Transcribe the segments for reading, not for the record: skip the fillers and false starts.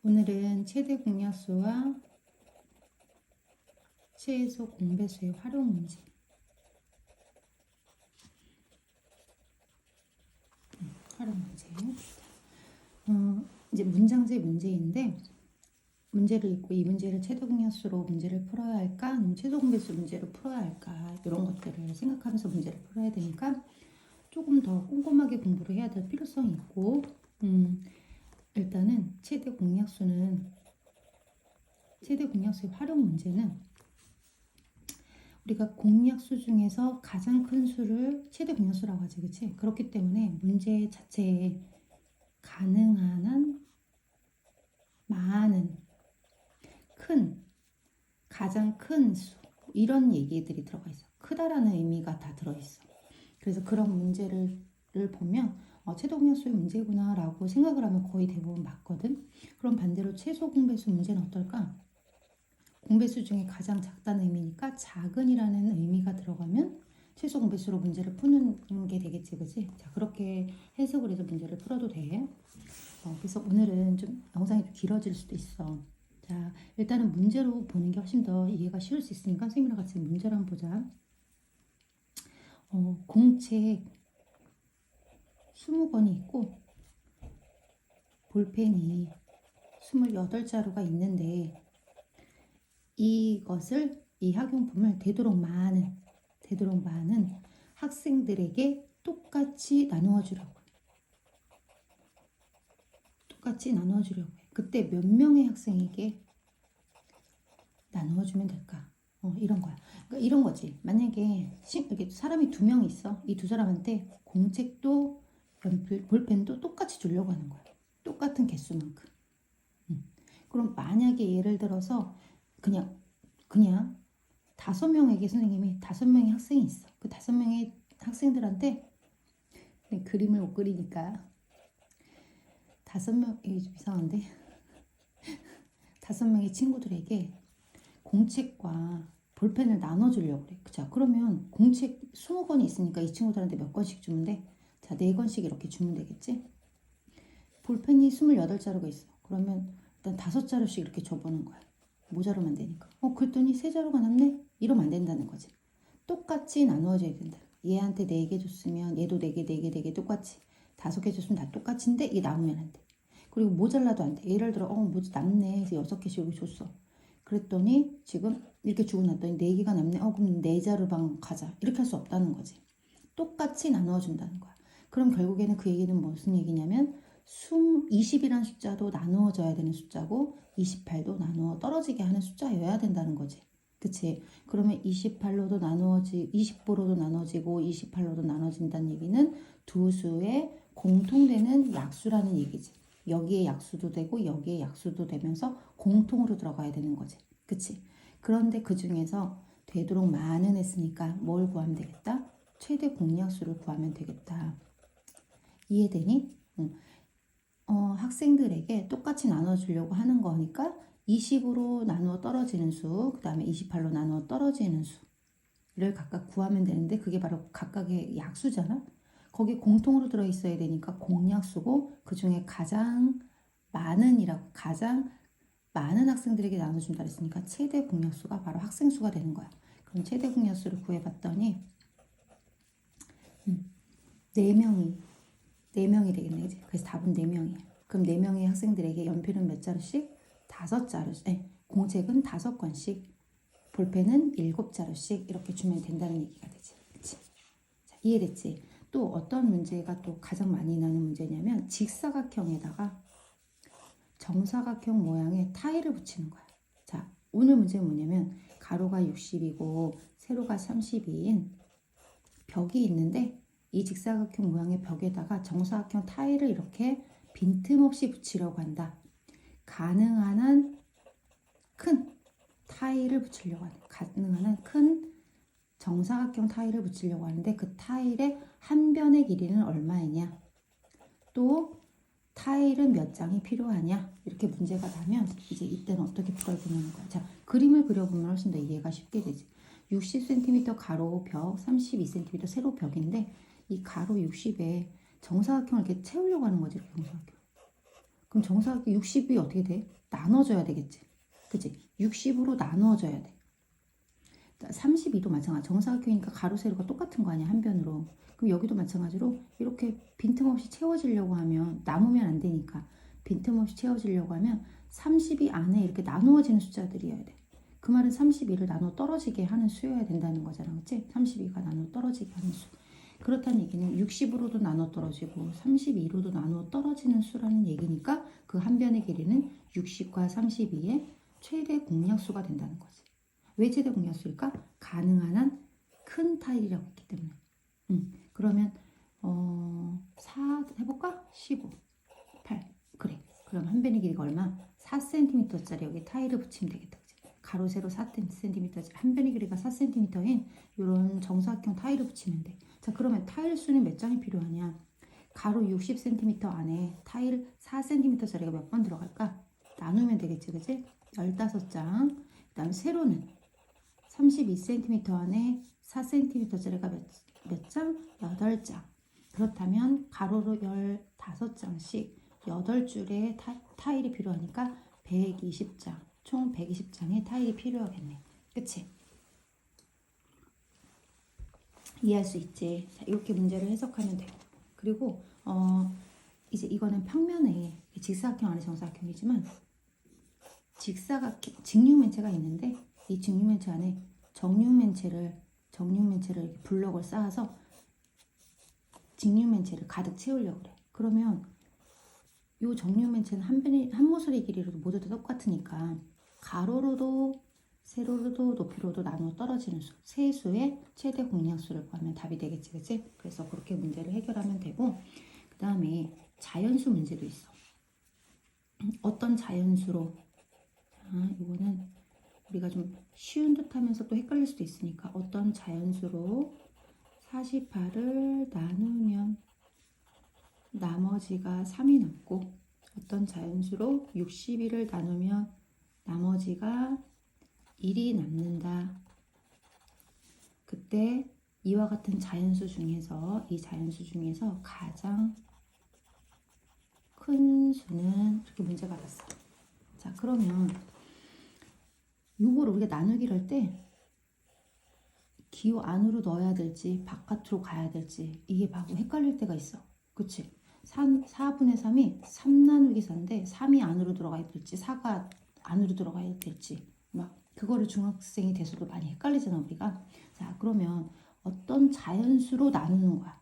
오늘은 최대 공약수와 최소 공배수의 활용 문제. 활용 문제. 이제 문장제 문제인데 문제를 읽고 이 문제를 최대 공약수로 문제를 풀어야 할까, 아니면 최소 공배수 문제로 풀어야 할까, 이런 것들을 생각하면서 문제를 풀어야 되니까 조금 더 꼼꼼하게 공부를 해야 될 필요성이 있고, 일단은 최대 공약수의 활용 문제는 우리가 공약수 중에서 가장 큰 수를 최대 공약수라고 하지, 그치? 그렇기 때문에 문제 자체에 가능한 한 많은, 가장 큰 수, 이런 얘기들이 들어가 있어. 크다라는 의미가 다 들어있어. 그래서 그런 문제를 보면 최대 공약수의 문제구나 라고 생각을 하면 거의 대부분 맞거든. 그럼 반대로 최소 공배수 문제는 어떨까? 공배수 중에 가장 작다는 의미니까 작은이라는 의미가 들어가면 최소 공배수로 문제를 푸는 게 되겠지, 그치? 자, 그렇게 해석을 해서 문제를 풀어도 돼. 그래서 오늘은 좀 영상이 좀 길어질 수도 있어. 자, 일단은 문제로 보는 게 훨씬 더 이해가 쉬울 수 있으니까 선생님이랑 같이 문제를 한번 보자. 공책 20권이 있고 볼펜이 28자루가 있는데 이 학용품을 되도록 많은 학생들에게 똑같이 나누어 주려고 해. 그때 몇 명의 학생에게 나누어 주면 될까? 이런 거야. 그러니까 이런 거지. 만약에 이렇게 사람이 2명 있어. 이 두 사람한테 공책도 볼펜도 똑같이 주려고 하는 거야. 똑같은 개수만큼. 그럼 만약에 예를 들어서 그냥 5명에게 선생님이 5명의 학생이 있어. 그 5명의 학생들한테 그림을 못 그리니까 5명, 이게 좀 이상한데 5명의 친구들에게 공책과 볼펜을 나눠주려고 그래. 자, 그러면 공책 20권이 있으니까 이 친구들한테 몇 권씩 주면 돼? 자, 4권씩 이렇게 주면 되겠지? 볼펜이 28자루가 있어. 그러면 일단 5자루씩 이렇게 줘보는 거야. 모자르면 안 되니까. 그랬더니 3자루가 남네? 이러면 안 된다는 거지. 똑같이 나누어줘야 된다. 얘한테 4개 줬으면 얘도 4개, 4개, 4개 똑같이. 5개 줬으면 다 똑같인데 이게 남으면 안 돼. 그리고 모자라도 안 돼. 예를 들어 뭐지 남네. 그래서 6개씩 여기 줬어. 그랬더니 지금 이렇게 주고 났더니 4개가 남네. 그럼 4자루방 가자. 이렇게 할 수 없다는 거지. 똑같이 나누어 준다는 거야. 그럼 결국에는 그 얘기는 무슨 얘기냐면 20이라는 숫자도 나누어져야 되는 숫자고 28도 나누어 떨어지게 하는 숫자여야 된다는 거지. 그치? 그러면 28로도 20보로도 나눠지고 28로도 나눠진다는 얘기는 두 수의 공통되는 약수라는 얘기지. 여기에 약수도 되고 여기에 약수도 되면서 공통으로 들어가야 되는 거지. 그치? 그런데 그 중에서 되도록 많은 했으니까 뭘 구하면 되겠다? 최대 공약수를 구하면 되겠다. 이해되니? 학생들에게 똑같이 나눠주려고 하는 거니까 20으로 나누어 떨어지는 수, 그 다음에 28로 나누어 떨어지는 수를 각각 구하면 되는데 그게 바로 각각의 약수잖아. 거기 공통으로 들어있어야 되니까 공약수고 그 중에 가장 많은 학생들에게 나눠준다 그랬으니까 최대 공약수가 바로 학생 수가 되는 거야. 그럼 최대 공약수를 구해봤더니 4명이 되겠네, 그치? 그래서 답은 4명이야. 그럼 4명의 학생들에게 연필은 몇 자루씩? 5자루씩. 공책은 5권씩, 볼펜은 7자루씩 이렇게 주면 된다는 얘기가 되지. 그치? 자, 이해됐지? 또 어떤 문제가 또 가장 많이 나는 문제냐면 직사각형에다가 정사각형 모양의 타일을 붙이는 거야. 자, 오늘 문제는 뭐냐면 가로가 60이고 세로가 32인 벽이 있는데 이 직사각형 모양의 벽에다가 정사각형 타일을 이렇게 빈틈없이 붙이려고 한다. 가능한 한 큰 타일을 붙이려고 하는, 가능한 한 큰 정사각형 타일을 붙이려고 하는데 그 타일의 한 변의 길이는 얼마이냐? 또 타일은 몇 장이 필요하냐? 이렇게 문제가 나면 이제 이때는 어떻게 풀어야 되는 거야? 자, 그림을 그려보면 훨씬 더 이해가 쉽게 되지. 60cm 가로 벽, 32cm 세로 벽인데 이 가로 60에 정사각형을 이렇게 채우려고 하는 거지, 정사각형. 그럼 정사각형 60이 어떻게 돼? 나눠져야 되겠지. 그치? 60으로 나누어져야 돼. 32도 마찬가지. 정사각형이니까 가로 세로가 똑같은 거 아니야, 한 변으로. 그럼 여기도 마찬가지로 이렇게 빈틈없이 채워지려고 하면 남으면 안 되니까 빈틈없이 채워지려고 하면 32 안에 이렇게 나누어지는 숫자들이어야 돼. 그 말은 32를 나눠 떨어지게 하는 수여야 된다는 거잖아, 그치? 32가 나눠 떨어지게 하는 수. 그렇다는 얘기는 60으로도 나눠 떨어지고 32로도 나눠 떨어지는 수라는 얘기니까 그 한 변의 길이는 60과 32의 최대 공약수가 된다는 거지. 왜 최대 공약수일까? 가능한 한 큰 타일이라고 했기 때문에. 그러면 4 해볼까? 15, 8. 그래. 그럼 한 변의 길이가 얼마? 4cm짜리 여기 타일을 붙이면 되겠다. 그치? 가로 세로 4cm, 한 변의 길이가 4cm인 이런 정사각형 타일을 붙이면 돼. 자, 그러면 타일 수는 몇 장이 필요하냐? 가로 60cm 안에 타일 4cm짜리가 몇 번 들어갈까? 나누면 되겠지, 그치? 15장. 그 다음에 세로는 32cm 안에 4cm짜리가 몇 장? 8장. 그렇다면 가로로 15장씩 8줄의 타일이 필요하니까 120장. 총 120장의 타일이 필요하겠네. 그치? 이해할 수 있지? 자, 이렇게 문제를 해석하면 돼요. 그리고 이제 이거는 평면에 직사각형 안에 정사각형이지만 직육면체가 있는데 이 직육면체 안에 정육면체를 이렇게 블럭을 쌓아서 직육면체를 가득 채우려고 그래. 그러면 이 정육면체는 한 모서리 길이로도 모두 다 똑같으니까 가로로도 세로로도 높이로도 나누어 떨어지는 수, 세 수의 최대 공약수를 구하면 답이 되겠지, 그치? 그래서 그렇게 문제를 해결하면 되고, 그 다음에 자연수 문제도 있어. 어떤 자연수로, 이거는 우리가 좀 쉬운 듯 하면서 또 헷갈릴 수도 있으니까 어떤 자연수로 48을 나누면 나머지가 3이 남고 어떤 자연수로 61을 나누면 나머지가 1이 남는다. 그때 이와 같은 자연수 중에서 이 자연수 중에서 가장 큰 수는 이렇게 문제가 받았어. 자, 그러면 요걸 우리가 나누기를 할 때 기호 안으로 넣어야 될지 바깥으로 가야 될지 이게 막 헷갈릴 때가 있어. 그치? 4분의 3이 3 나누기 4인데 3이 안으로 들어가야 될지 4가 안으로 들어가야 될지 막 그거를 중학생이 돼서도 많이 헷갈리잖아 우리가. 자, 그러면 어떤 자연수로 나누는 거야.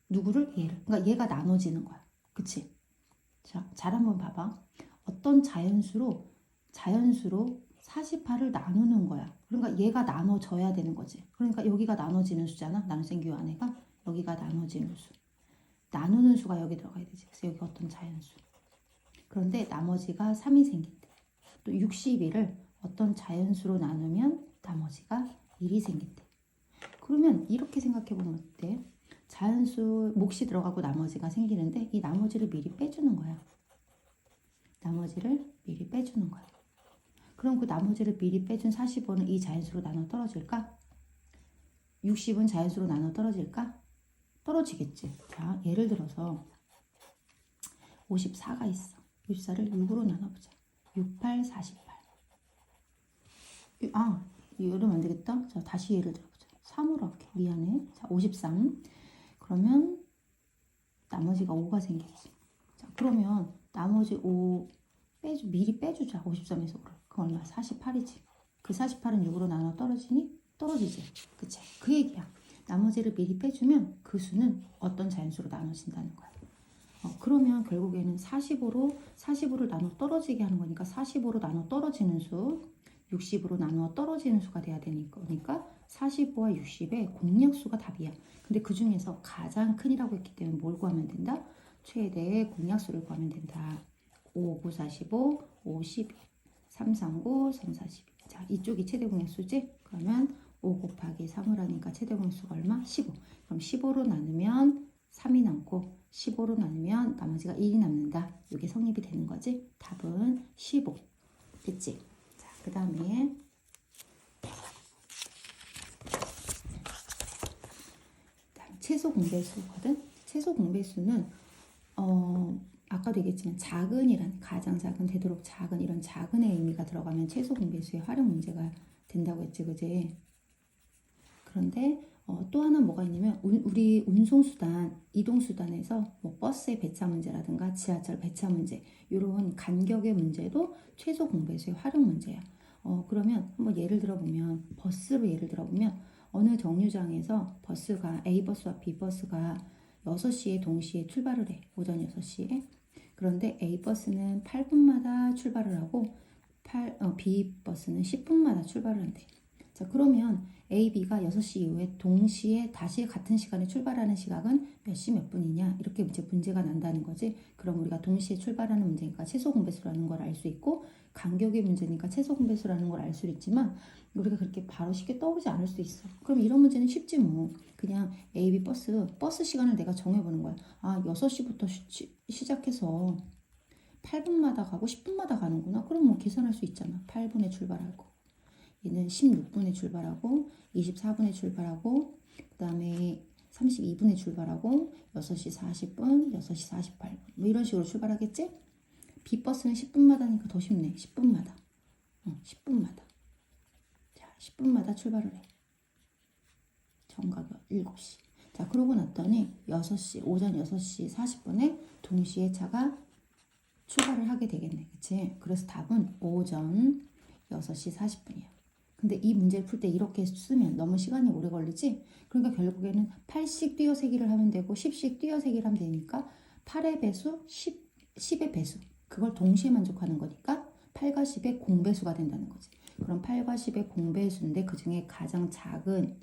누구를? 얘를. 그러니까 얘가 나눠지는 거야. 그치? 자, 잘 한번 봐봐. 어떤 자연수로 48을 나누는 거야. 그러니까 얘가 나눠져야 되는 거지. 그러니까 여기가 나눠지는 수잖아. 나눗셈 기호 안에가 여기가 나눠지는 수. 나누는 수가 여기 들어가야 되지. 그래서 여기 어떤 자연수. 그런데 나머지가 3이 생긴대. 또 61을 어떤 자연수로 나누면 나머지가 1이 생긴대. 그러면 이렇게 생각해 보면 어때? 자연수 몫이 들어가고 나머지가 생기는데 이 나머지를 미리 빼주는 거야. 나머지를 미리 빼주는 거야. 그럼 그 나머지를 미리 빼준 45는 이 자연수로 나눠 떨어질까? 60은 자연수로 나눠 떨어질까? 떨어지겠지. 자, 예를 들어서 54가 있어. 54를 6으로 나눠보자. 68, 48. 이러면 안 되겠다. 자, 다시 예를 들어보자. 3으로 할게. 미안해. 자, 53. 그러면 나머지가 5가 생기지. 자, 그러면 나머지 5 미리 빼주자. 53에서 5를. 그럼 얼마? 48이지. 그 48은 6으로 나눠 떨어지니? 떨어지지. 그치? 그 얘기야. 나머지를 미리 빼주면 그 수는 어떤 자연수로 나눠진다는 거야. 그러면 결국에는 45를 나눠 떨어지게 하는 거니까 45로 나눠 떨어지는 수, 60으로 나누어 떨어지는 수가 돼야 되니까 그러니까 45와 60의 공약수가 답이야. 근데 그 중에서 가장 큰이라고 했기 때문에 뭘 구하면 된다? 최대의 공약수를 구하면 된다. 5, 9, 45, 50, 3, 39, 3, 42. 자, 이쪽이 최대 공약수지? 그러면 5 곱하기 3을 하니까 최대 공약수가 얼마? 15. 그럼 15로 나누면 3이 남고 15로 나누면 나머지가 1이 남는다. 이게 성립이 되는 거지? 답은 15. 됐지? 자, 그 다음에 최소 공배수거든? 최소 공배수는 아까 아까도 얘기했지만 작은이란 가장 작은 되도록 작은 이런 작은의 의미가 들어가면 최소 공배수의 활용 문제가 된다고 했지, 그지? 그런데 또 하나 뭐가 있냐면 우리 운송수단, 이동수단에서 뭐 버스의 배차 문제라든가 지하철 배차 문제 이런 간격의 문제도 최소 공배수의 활용 문제야. 그러면 한번 예를 들어보면 버스로 예를 들어보면 어느 정류장에서 버스가 A버스와 B버스가 6시에 동시에 출발을 해. 오전 6시에. 그런데 A버스는 8분마다 출발을 하고 B버스는 10분마다 출발을 한대. 자, 그러면 A, B가 6시 이후에 동시에 다시 같은 시간에 출발하는 시각은 몇 시 몇 분이냐 이렇게 이제 문제가 난다는 거지. 그럼 우리가 동시에 출발하는 문제니까 최소 공배수라는 걸 알 수 있고 간격의 문제니까 최소 공배수라는 걸 알 수 있지만 우리가 그렇게 바로 쉽게 떠오르지 않을 수도 있어. 그럼 이런 문제는 쉽지 뭐. 그냥 A, B 버스 시간을 내가 정해보는 거야. 아, 6시부터 시작해서 8분마다 가고 10분마다 가는구나. 그럼 뭐 계산할 수 있잖아. 8분에 출발하고 얘는 16분에 출발하고 24분에 출발하고 그 다음에 32분에 출발하고 6시 40분, 6시 48분 뭐 이런 식으로 출발하겠지? B버스는 10분마다니까 더 쉽네. 10분마다 10분마다 자 10분마다 출발을 해. 정각이 7시. 자, 그러고 났더니 6시, 오전 6시 40분에 동시에 차가 출발을 하게 되겠네. 그치? 그래서 답은 오전 6시 40분이야. 근데 이 문제를 풀 때 이렇게 쓰면 너무 시간이 오래 걸리지? 그러니까 결국에는 8씩 띄어세기를 하면 되고 10씩 띄어세기를 하면 되니까 8의 배수, 10의 배수. 그걸 동시에 만족하는 거니까 8과 10의 공배수가 된다는 거지. 그럼 8과 10의 공배수인데 그중에 가장 작은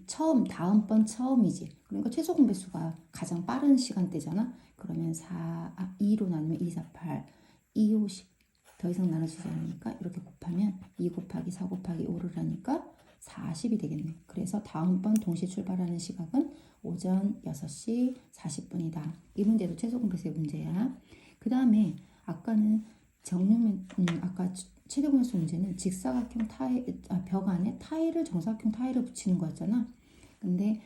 처음, 다음번 처음이지. 그러니까 최소 공배수가 가장 빠른 시간대잖아. 그러면 2로 나누면 2, 4, 8, 2, 5, 10. 더 이상 나눠지지 않으니까 이렇게 곱하면 2 곱하기 4 곱하기 5를 하니까 40이 되겠네. 그래서 다음번 동시에 출발하는 시각은 오전 6시 40분이다. 이 문제도 최소 공배수의 문제야. 그 다음에 아까는 아까 최대 공배수 문제는 직사각형 벽 안에 타일을 정사각형 타일을 붙이는 거였잖아. 근데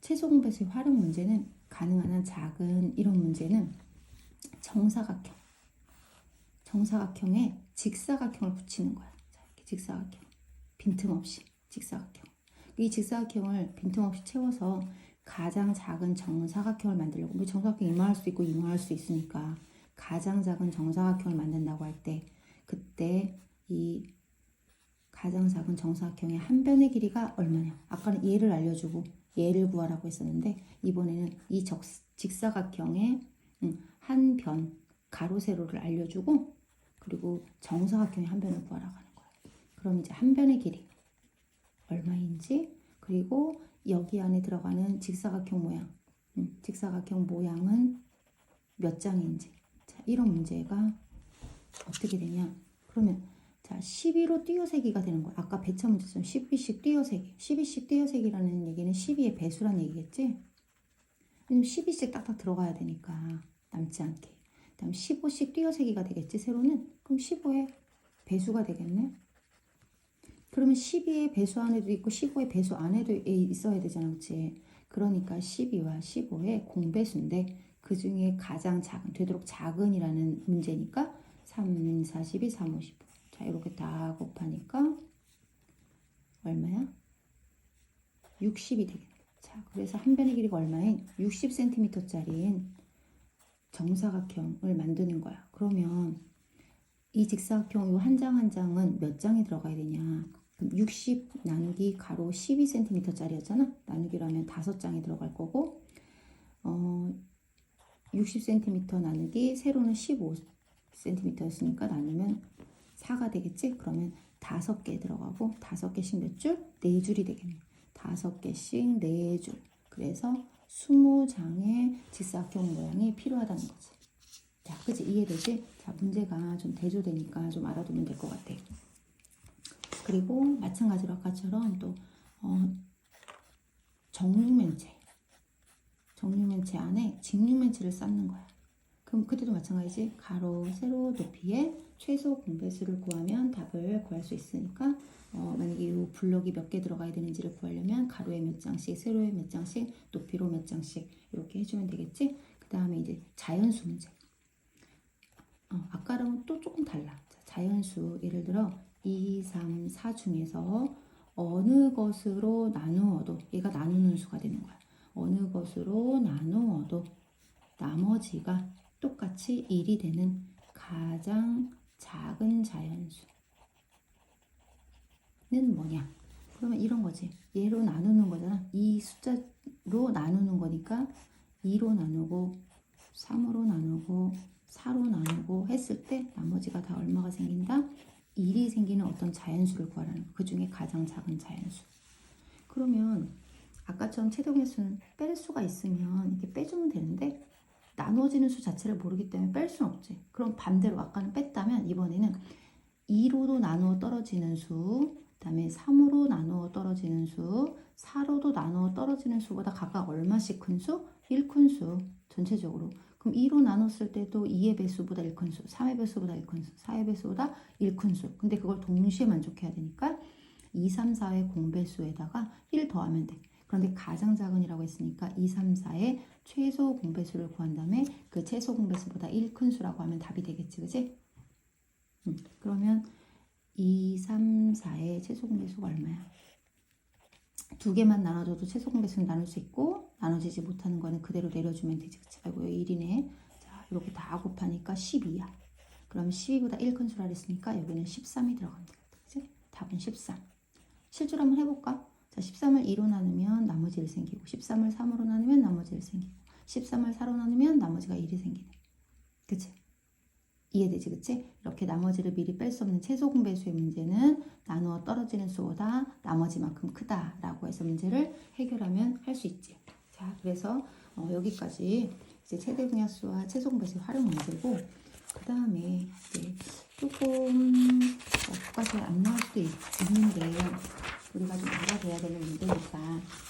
최소 공배수의 활용 문제는 가능한 한 작은 이런 문제는 정사각형에 직사각형을 붙이는 거야. 자, 이렇게 직사각형 빈틈없이 직사각형. 이 직사각형을 빈틈없이 채워서 가장 작은 정사각형을 만들려고. 우리 정사각형 이만할 수 있고 이만할 수 있으니까 가장 작은 정사각형을 만든다고 할 때 그때 이 가장 작은 정사각형의 한 변의 길이가 얼마냐. 아까는 얘를 알려주고 얘를 구하라고 했었는데 이번에는 이 직사각형의 한 변, 가로 세로를 알려주고 그리고 정사각형의 한 변을 구하라고 하는 거야. 그럼 이제 한 변의 길이 얼마인지 그리고 여기 안에 들어가는 직사각형 모양, 직사각형 모양은 몇 장인지. 자, 이런 문제가 어떻게 되냐? 그러면 자 12로 띄어세기가 되는 거야. 아까 배차 문제처럼 12씩 띄어세기. 12씩 띄어세기라는 얘기는 12의 배수란 얘기겠지? 왜냐면 12씩 딱딱 들어가야 되니까 남지 않게. 다음 15씩 띄어세기가 되겠지 세로는? 그럼 15의 배수가 되겠네? 그러면 12의 배수 안에도 있고 15의 배수 안에도 있어야 되잖아, 그치? 그러니까 12와 15의 공배수인데 그 중에 가장 작은, 되도록 작은이라는 문제니까 3, 4, 12, 3, 5, 15. 자, 이렇게 다 곱하니까 얼마야? 60이 되겠네. 자, 그래서 한 변의 길이가 얼마인? 60cm짜리인 정사각형을 만드는 거야. 그러면 이 직사각형 요 한 장 한 장은 몇 장이 들어가야 되냐? 그럼 60 나누기 가로 12cm짜리였잖아. 나누기라면 5장이 들어갈 거고 60cm 나누기 세로는 15cm였으니까 나누면 4가 되겠지? 그러면 5개 들어가고 5개씩 몇 줄? 4줄이 되겠네. 5개씩 4줄. 그래서 20장의 직사각형 모양이 필요하다는 거지. 자, 그치? 이해되지? 자, 문제가 좀 대조되니까 좀 알아두면 될 것 같아. 그리고 마찬가지로 아까처럼 또 정육면체 안에 직육면체를 쌓는 거야. 그럼 그때도 마찬가지지. 가로, 세로, 높이의 최소 공배수를 구하면 답을 구할 수 있으니까 만약에 이 블럭이 몇 개 들어가야 되는지를 구하려면 가로에 몇 장씩, 세로에 몇 장씩, 높이로 몇 장씩 이렇게 해주면 되겠지. 그 다음에 이제 자연수 문제. 아까랑은 또 조금 달라. 자, 자연수 예를 들어 2, 3, 4 중에서 어느 것으로 나누어도 얘가 나누는 수가 되는 거야. 어느 것으로 나누어도 나머지가 똑같이 1이 되는 가장 작은 자연수는 뭐냐? 그러면 이런 거지. 얘로 나누는 거잖아. 이 숫자로 나누는 거니까 2로 나누고 3으로 나누고 4로 나누고 했을 때 나머지가 다 얼마가 생긴다? 1이 생기는 어떤 자연수를 구하라는 거. 그 중에 가장 작은 자연수. 그러면 아까처럼 최대공약수는 뺄 수가 있으면 이렇게 빼주면 되는데 나눠지는 수 자체를 모르기 때문에 뺄 수는 없지. 그럼 반대로 아까는 뺐다면 이번에는 2로도 나누어 떨어지는 수, 그 다음에 3으로 나누어 떨어지는 수, 4로도 나누어 떨어지는 수보다 각각 얼마씩 큰 수? 1큰 수 전체적으로. 그럼 2로 나눴을 때도 2의 배수보다 1큰 수, 3의 배수보다 1큰 수, 4의 배수보다 1큰 수. 근데 그걸 동시에 만족해야 되니까 2, 3, 4의 공배수에다가 1 더하면 돼. 그런데 가장 작은이라고 했으니까 2, 3, 4의 최소 공배수를 구한 다음에 그 최소 공배수보다 1큰 수라고 하면 답이 되겠지, 그지? 그러면 2, 3, 4의 최소 공배수가 얼마야? 두 개만 나눠줘도 최소 공배수는 나눌 수 있고 나눠지지 못하는 거는 그대로 내려주면 되지, 그치? 아이고, 1이네. 자, 이렇게 다 곱하니까 12야. 그럼 12보다 1큰 수라 그랬으니까 여기는 13이 들어가면 되겠다, 그치? 답은 13. 실제로 한번 해볼까? 자, 13을 2로 나누면 나머지 1 생기고 13을 3으로 나누면 나머지 1 생기고 13을 4로 나누면 나머지가 1이 생기네. 그치? 이해되지, 그치? 이렇게 나머지를 미리 뺄 수 없는 최소 공배수의 문제는 나누어 떨어지는 수보다 나머지만큼 크다라고 해서 문제를 해결하면 할 수 있지. 자, 그래서 여기까지 이제 최대 공약수와 최소 공배수 활용 문제고, 그 다음에 이제 조금 교과서에 안 나올 수도 있는데 우리가 좀 알아둬야 되는 문제니까